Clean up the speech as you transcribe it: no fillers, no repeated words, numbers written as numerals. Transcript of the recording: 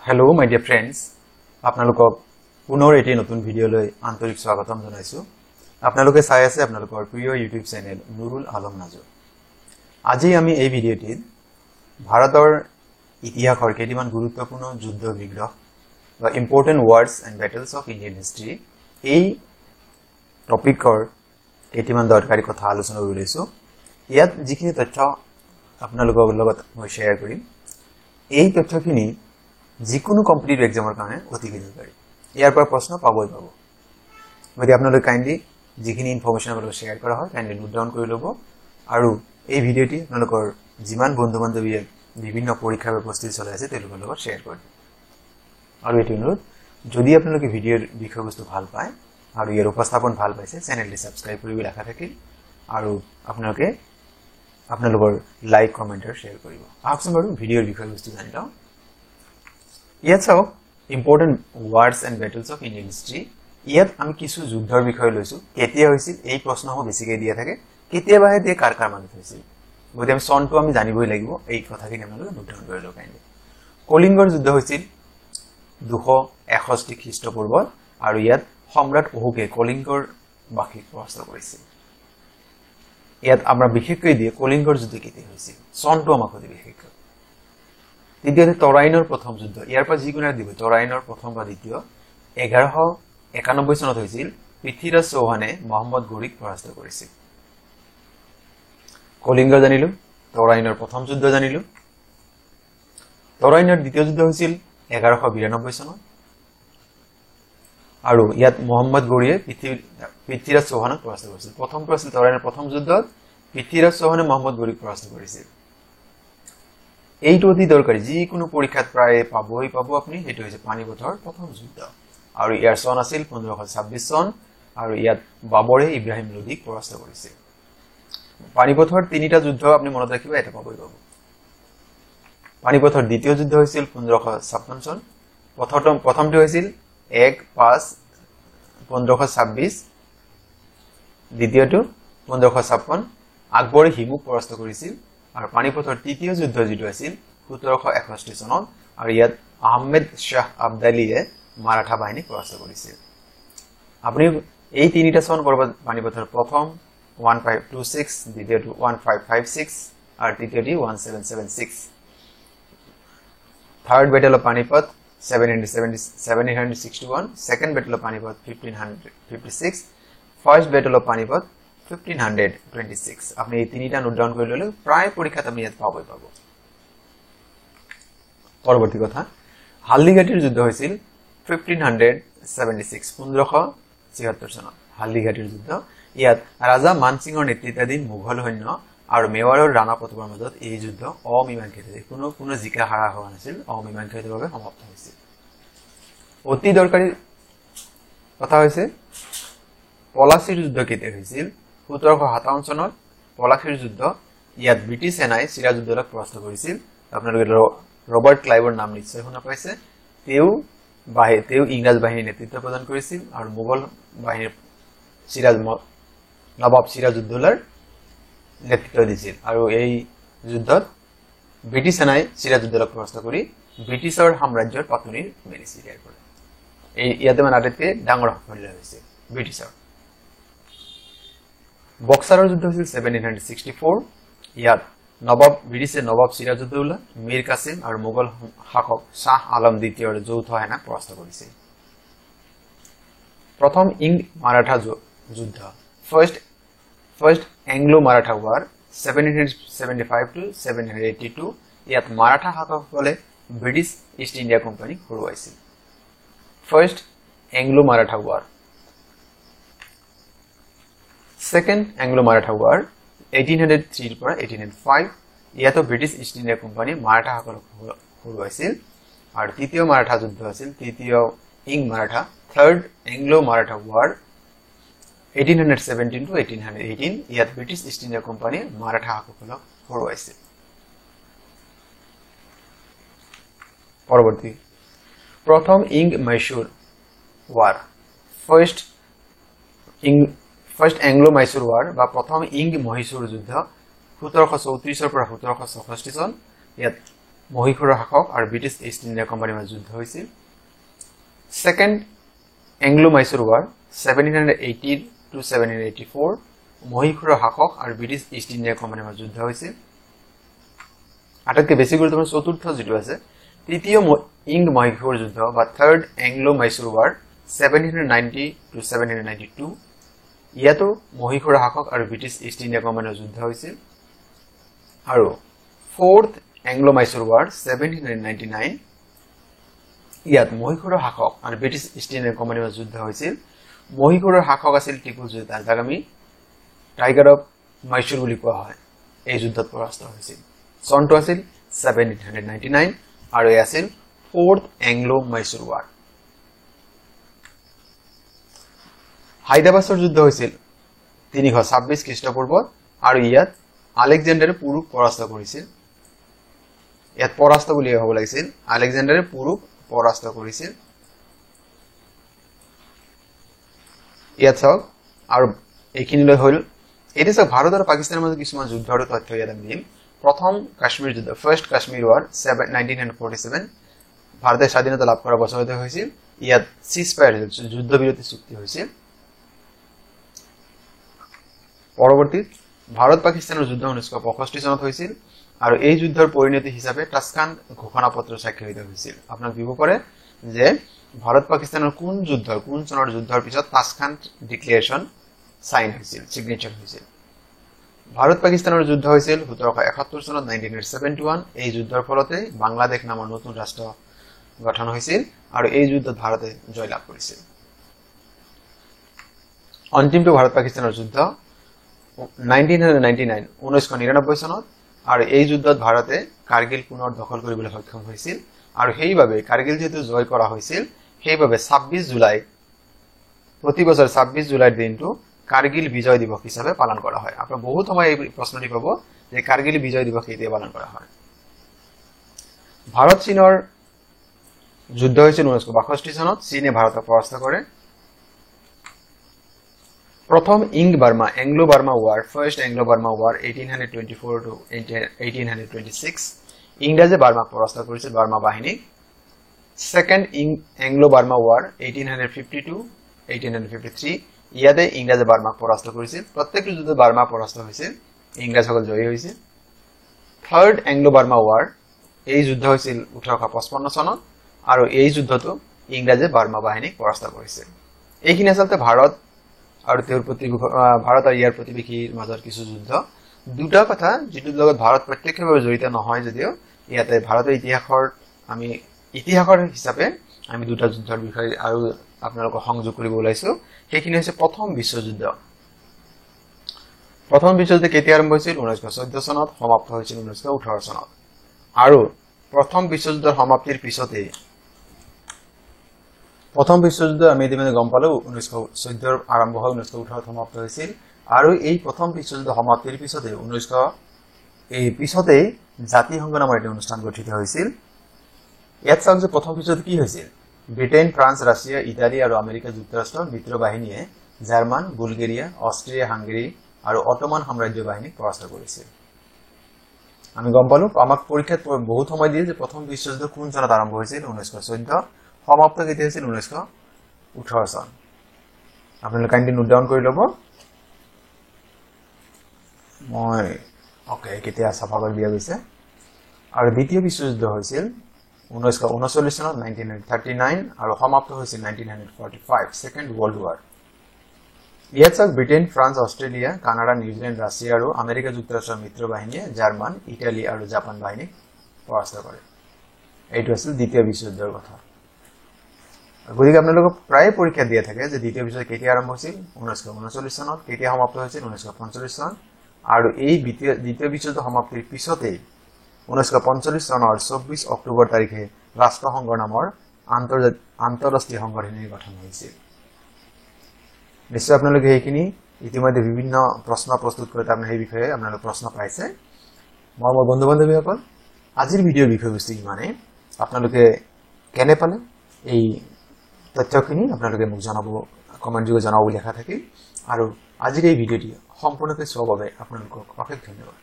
Hello my dear friends, আপোনালোকক পুনৰ এটি নতুন ভিডিঅলৈ আন্তৰিক স্বাগতম জনাইছো। আপোনালোকে চাই আছে আপোনালোকৰ প্ৰিয় ইউটিউব চেনেল নুৰুল আলম নাজু। আজি আমি এই ভিডিঅ'টিত ভাৰতৰ ইতিহাসৰ কেইটামান গুৰুত্বপূৰ্ণ যুদ্ধ বিগ্ৰহ বা important wars and battles of Indian history এই টপিকৰ কেইটামান দৰকাৰী কথা আলোচনা কৰিছো। ইয়াত যিখিনি তথ্য আপোনালোকৰ লগত মই শ্বেয়াৰ কৰিম, এই তথ্যখিনি যিকোনো কম্পিটিটিভ এক্সামৰ কাৰণে অতি দৰকাৰী। ইয়াৰ পৰা প্ৰশ্ন পাবই পাব। গতিকে আপোনালোকে কাইণ্ডলি যিখিনি ইনফৰমেশ্যন আপোনালোকক শ্বেয়াৰ কৰা হয় কাইণ্ডলি নোট ডাউন কৰি ল'ব আৰু এই ভিডিঅ'টি আপোনালোকৰ যিমান বন্ধু বান্ধৱীয়ে বিভিন্ন পৰীক্ষাৰ প্ৰস্তুতি চলাই আছে তেওঁলোকৰ লগত শ্বেয়াৰ কৰি দিব। আৰু এটি অনুৰোধ, যদি আপোনালোকে ভিডিঅ'ৰ বিষয়বস্তু ভাল পায় আৰু ইয়াৰ উপস্থাপন ভাল পাইছে চেনেলটি ছাবস্ক্ৰাইব কৰি ৰাখা থাকিল আৰু আপোনালোকে আপোনালোকৰ লাইক কমেণ্ট আৰু শ্বেয়াৰ কৰিব। আহকচোন বাৰু ভিডিঅ'ৰ বিষয়বস্তু জানি লওঁ। ইয়াত চাওক important wars and battles of Indian history. ইয়াত আমি কিছু যুদ্ধৰ বিষয় লৈছো। কেতিয়া হৈছিল এই প্ৰশ্নসমূহ বেছিকৈ দিয়া থাকে, কেতিয়াবাহে দিয়ে কাৰ কাৰ মাজত হৈছিল। গতিকে আমি চনটো আমি জানিবই লাগিব। এই কথাখিনি আপোনালোকে নোট ডাউন কৰি লওক। কলিংগৰ যুদ্ধ হৈছিল 261 খ্ৰীষ্টপূৰ্বত আৰু ইয়াত সম্ৰাট অশোকে কলিংগৰ বাসীক পৰাস্ত কৰিছিল। ইয়াত আমৰা বিশেষকৈ দিয়ে কলিংগৰ যুদ্ধ কেতিয়া হৈছিল, চনটো আমাক সুধি বিশেষকৈ। দ্বিতীয়তে তৰাইনৰ প্ৰথম যুদ্ধ, ইয়াৰ পৰা যিকোনো দিব তৰাইনৰ প্ৰথম বা দ্বিতীয় 1191 চনত হৈছিল। পৃথ্বীৰাজ চৌহানে মহম্মদ ঘুৰিক পৰাস্ত কৰিছিল। কলিংগ জানিলো, তৰাইনৰ প্ৰথম যুদ্ধ জানিলো। তৰাইনৰ দ্বিতীয় যুদ্ধ হৈছিল 1192 চনত আৰু ইয়াত মহম্মদ ঘুৰিয়ে পৃথ্বীৰাজ চৌহানক পৰাস্ত কৰিছিল। প্ৰথমটো আছিল তৰাইনৰ প্ৰথম যুদ্ধত পৃথ্বীৰাজ চৌহানে মহম্মদ ঘুৰিক পৰাস্ত কৰিছিল। এইটো অতি দৰকাৰী, যিকোনো পৰীক্ষাত প্ৰায় পাবই পাব আপুনি। সেইটো হৈছে পানিপথৰ প্ৰথম যুদ্ধ আৰু ইয়াৰ চন আছিল 1526 চন আৰু ইয়াত বাবৰে ইব্ৰাহিম লোধিক পৰাস্ত কৰিছিল। পানিপথৰ তিনিটা যুদ্ধ আপুনি মনত ৰাখিব, এটা পাবই পাব। পানিপথৰ দ্বিতীয় যুদ্ধ হৈছিল 1556 চন। প্ৰথমটো হৈছিল 1/5/1526, দ্বিতীয়টো 1556। আকবৰে হিমুক পৰাস্ত কৰিছিল আৰু পানিপথৰ তৃতীয় যুদ্ধ যিটো আছিল 1761 চনত আৰু ইয়াত আহমেদ শাহ আবদালীয়ে মাৰাঠা বাহিনীক পৰাস্ত কৰিছিল। আপুনি এই তিনিটা চন কৰবাত পানিপথৰ প্ৰথম 1526, দ্বিতীয়টো 1556 আৰু তৃতীয়টি 1776। Third battle of Panipat 1761, second battle of Panipat 1556, first battle of Panipat 1526। আপনি এই তিনিটা নোট ডাউন কৰি ললে প্ৰায় পৰীক্ষাত আপনি ইয়াত পাবই পাব। পৰৱৰ্তী কথা, হালদিঘাটিৰ যুদ্ধ হৈছিল 1576 চনত। হালদিঘাটিৰ যুদ্ধ, ইয়াত ৰাজা মানসিঙৰ নেতৃত্বাধীন মোগল সৈন্য আৰু মেৱাৰৰ ৰাণা প্ৰতাপৰ মাজত এই যুদ্ধ অমীমাংসিত, কোনো জিকা হাৰা হোৱা নাছিল, অমীমাংসিতভাৱে সমাপ্ত হৈছিল। অতি দৰকাৰী কথা হৈছে পলাচীৰ যুদ্ধ কেতিয়া হৈছিল, 1757 চনত পলাচীৰ যুদ্ধ। ইয়াত ব্ৰিটিছ সেনাই সিৰাজউদ্দৌলাক পৰাস্ত কৰিছিল। আপোনালোকে ৰবাৰ্ট ক্লাইভৰ নাম নিশ্চয় শুনা পাইছে। তেওঁ ইংৰাজ বাহিনীৰ নেতৃত্ব প্ৰদান কৰিছিল আৰু মোগল বাহিনীৰ নবাব সিৰাজউদ্দৌলাৰ নেতৃত্ব দিছিল আৰু এই যুদ্ধত ব্ৰিটিছ সেনাই সিৰাজউদ্দৌলাক পৰাস্ত কৰি ব্ৰিটিছৰ সাম্ৰাজ্যৰ পাতনি মেলিছিল। ইয়াতে মানে আটাইতকৈ ডাঙৰ সাফল্য হৈছে ব্ৰিটিছৰ। বক্সাৰৰ যুদ্ধ হৈছিল 1764। ইয়াত ব্ৰিটিছে নবাব সিৰাজউদ্দৌলা, মীৰ কাছিম আৰু মোগল শাসক শাহ আলম দ্বিতীয়ৰ যৌথ সেনাক পৰাস্ত কৰিছিল। প্ৰথম ইং মাৰাঠা যুদ্ধ, first Anglo Maratha war 1775 to 1782। ইয়াত মাৰাঠা শাসকসকলে ব্ৰিটিছ ইষ্ট ইণ্ডিয়া কোম্পানীক হৰুৱাইছিল। First Anglo Maratha war. Second Anglo Maratha war 1803 পৰা 1805। ইয়াতো ব্ৰিটিছ ইষ্ট ইণ্ডিয়া কোম্পানী মাৰাঠাসকলক হৰুৱাইছিল। আৰু তৃতীয় মাৰাঠা যুদ্ধ আছিল তৃতীয় ইং Maratha, third Anglo Maratha war 1817 to 1818। ইয়াত ব্ৰিটিছ ইষ্ট ইণ্ডিয়া কোম্পানী মাৰাঠাসকলক হৰুৱাইছিল। পৰৱৰ্তী, প্ৰথম ইং Mysore war, first Anglo Mysore war বা প্ৰথম ইং মহীশূৰ যুদ্ধ 1734 পৰা 1764 চন। ইয়াত মহীশূৰৰ শাসক আৰু ব্ৰিটিছ ইষ্ট ইণ্ডিয়া কোম্পানীৰ মাজত যুদ্ধ হৈছিল সেকেন্ড এংলো-মাইসুৰ ৱাৰ 1780 to 1784 মহীশূৰৰ শাসক আৰু ব্ৰিটিছ ইষ্ট ইণ্ডিয়া কোম্পানীৰ মাজত যুদ্ধ হৈছিল আটাইতকৈ বেছি গুৰুত্বপূৰ্ণ চতুৰ্থ যিটো আছে তৃতীয় ইংগ মহীশূৰ যুদ্ধ বা থাৰ্ড এংলো-মাইসুৰ ৱাৰ 1790 to 1792 ইয়াতো মহীশূৰৰ শাসক আৰু ব্ৰিটিছ ইষ্ট ইণ্ডিয়া কোম্পানীৰ যুদ্ধ হৈছিল আৰু ফোৰ্থ এংলো-মাইসুৰ ৱাৰ 1799 ইয়াত মহীশূৰৰ শাসক আৰু ব্ৰিটিছ ইষ্ট ইণ্ডিয়া কোম্পানীৰ মাজত যুদ্ধ হৈছিল মহীশূৰৰ শাসক আছিল টিপু সুলতান যাক আমি টাইগাৰ অফ মাইসুৰ বুলি কোৱা হয় এই যুদ্ধত পৰাস্ত হৈছিল চনটো আছিল 1799 আৰু এই আছিল ফোৰ্থ এংলো-মাইসুৰ ৱাৰ হায়দাবাছৰ যুদ্ধ হৈছিল 326 খ্ৰীষ্টপূৰ্বত আৰু ইয়াত আলেকজেণ্ডাৰে পুৰুক পৰাস্ত কৰিছিল ইয়াত পৰাস্ত বুলি হ'ব লাগিছিল আলেকজেণ্ডাৰে পুৰুক পৰাস্ত কৰিছিল ইয়াত চাওক আৰু এইখিনিলৈ হ'ল এটা চাওক ভাৰত আৰু পাকিস্তানৰ মাজত কিছুমান যুদ্ধৰ তথ্য ইয়াত আমি দিম প্ৰথম কাশ্মীৰ যুদ্ধ ফাৰ্ষ্ট কাশ্মীৰ ৱাৰ 1947 ভাৰতে স্বাধীনতা লাভ কৰাৰ বছৰতে হৈছিল ইয়াত সিজফায়াৰ যুদ্ধবিৰতি চুক্তি হৈছিল পৰৱৰ্তী ভাৰত পাকিস্তানৰ যুদ্ধ 1965 চনত হৈছিল আৰু এই যুদ্ধৰ পৰিণতি হিচাপে টাস্কান ঘোষণাপত্ৰ স্বাক্ষৰিত হৈছিল আপোনাক দিব পাৰে যে ভাৰত পাকিস্তানৰ কোন যুদ্ধৰ কোন চনৰ যুদ্ধৰ পিছত টাস্কান ডিক্লেৰেচন সাইন হৈছিল সিগনেচাৰ হৈছিল ভাৰত পাকিস্তানৰ যুদ্ধ হৈছিল 1771 চনত 1971 এই যুদ্ধৰ ফলতে বাংলাদেশ নামৰ নতুন ৰাষ্ট্ৰ গঠন হৈছিল আৰু এই যুদ্ধত ভাৰতে জয়লাভ কৰিছিল অন্তিমটো ভাৰত পাকিস্তানৰ যুদ্ধ 1999 চনত আৰু এই যুদ্ধত ভাৰতে কাৰ্গিল পুনৰ দখল কৰিবলৈ সক্ষম হৈছিল আৰু সেইভাবে কাৰ্গিল যেহেতু জয় কৰা হৈছিল সেইভাবে 26 জুলাই প্ৰতি বছৰ 26 জুলাইৰ দিনটো কাৰ্গিল বিজয় দিৱস হিচাপে পালন কৰা হয় আপোনাৰ বহুত সময় এই প্ৰশ্নটি পাব যে কাৰ্গিল বিজয় দিৱস কেতিয়া পালন কৰা হয় ভাৰত চীনৰ যুদ্ধ হৈছিল 1962 চনত চীনে ভাৰতক পৰাস্ত কৰে প্ৰথম ইংগ-বাৰ্মা এংলো-বাৰ্মা ৱাৰ ফাৰ্ষ্ট এংলো-বাৰ্মা ৱাৰ 1824 to 1826 ইংৰাজে বাৰ্মাক পৰাস্ত কৰিছিল বাৰ্মা বাহিনীক সেকেন্ড এংলো-বাৰ্মা ৱাৰ 1852 1853 ইয়াতে ইংৰাজে বাৰ্মাক পৰাস্ত কৰিছিল প্ৰত্যেকটো যুদ্ধত বাৰ্মা পৰাস্ত হৈছিল ইংৰাজসকল জয়ী হৈছিল থাৰ্ড এংলো-বাৰ্মা ৱাৰ এই যুদ্ধ হৈছিল 1855 চনত আৰু এই যুদ্ধটো ইংৰাজে বাৰ্মা বাহিনীক পৰাস্ত কৰিছিল এইখিনি আচলতে ভাৰত আৰু ভাৰত আৰু ইয়াৰ প্ৰতিবেশীৰ মাজৰ কিছু যুদ্ধ দুটা কথা যেটোৰ লগত ভাৰত প্ৰত্যক্ষভাৱে জড়িত নহয় যদিও ইয়াতে ভাৰতৰ ইতিহাসৰ হিচাপে আমি দুটা যুদ্ধৰ বিষয়ে আৰু আপোনালোকক সংযোগ কৰিব ওলাইছো সেইখিনি হৈছে প্ৰথম বিশ্বযুদ্ধ কেতিয়া আৰম্ভ হৈছিল 1914 চনত সমাপ্ত হৈছিল 1918 চনত আৰু প্ৰথম বিশ্বযুদ্ধৰ সমাপ্তিৰ পিছতে প্ৰথম বিশ্বযুদ্ধ আমি ইতিমধ্যে গম পালো 1914 আৰম্ভ হৈ 1918 সমাপ্ত হৈছিল আৰু এই প্ৰথম বিশ্বযুদ্ধ সমাপ্তিৰ পিছতে পিছতে জাতিসংঘ নামৰ এটা অনুষ্ঠান গঠিত হৈছিল ইয়াত চাওক যে প্ৰথম বিশ্বযুদ্ধ কি হৈছিল ব্ৰিটেইন ফ্ৰান্স ৰাছিয়া ইটালী আৰু আমেৰিকা যুক্তৰাষ্ট্ৰৰ মিত্ৰ বাহিনীয়ে জাৰ্মান বুলগেৰিয়া অষ্ট্ৰিয়া হাংগেৰী আৰু অটোমান সাম্ৰাজ্য বাহিনীক পৰাস্ত কৰিছিল আমি গম পালো আমাক পৰীক্ষাত বহুত সময় দিয়ে যে প্ৰথম বিশ্বযুদ্ধ কোন চনত আৰম্ভ হৈছিল 1914 সমাপ্ত কেতিয়া হৈছিল 1918 চন আপোনালোকে কাইন্ডলি নোট ডাউন কৰি ল'ব মই ওকে কেতিয়া সাফা কৰি দিয়া গৈছে আৰু দ্বিতীয় বিশ্বযুদ্ধ হৈছিল 1939 চনত 1939 আৰু সমাপ্ত হৈছিল 1945 সেকেন্ড ওয়াৰ্ল্ড ওয়াৰ ইয়াত Britain France Australia Canada New Zealand Russia আৰু আমেৰিকা যুক্তৰাষ্ট্ৰৰ মিত্ৰ বাহিনীয়ে জাৰ্মান ইটালী আৰু জাপান বাহিনীক পৰাস্ত কৰে এইটো আছিল দ্বিতীয় বিশ্বযুদ্ধৰ কথা গতিকে আপোনালোকক প্ৰায় পৰীক্ষা দিয়া থাকে যে দ্বিতীয় বিশ্বযুদ্ধ কেতিয়া আৰম্ভ হৈছিল 1939 চনত কেতিয়া সমাপ্ত হৈছিল 1945 চন আৰু এই দ্বিতীয় বিশ্বযুদ্ধ সমাপ্তিৰ পিছতে 1945 চনৰ 24 অক্টোবৰ তাৰিখে ৰাষ্ট্ৰসংঘৰ নামৰ আন্তঃৰাষ্ট্ৰীয় সংগঠনৰ গঠন হৈছিল নিশ্চয় আপোনালোকে এইখিনি ইতিমধ্যে বিভিন্ন প্ৰশ্ন প্ৰস্তুত কৰি তাৰ সেই বিষয়ে আপোনালোকে প্ৰশ্ন পাইছে মোৰ বন্ধু বান্ধৱীসকল আজিৰ ভিডিঅ'ৰ বিষয়বস্তু মানে আপোনালোকে কেনে পালে এই তথ্যখিনি আপোনালোকে মোক জনাব কমেন্ট যোগে জনাব বুলি আশা থাকিল আৰু আজিৰ এই ভিডিঅ'টি সম্পূৰ্ণকৈ চোৱাৰ বাবে আপোনালোকক অশেষ ধন্যবাদ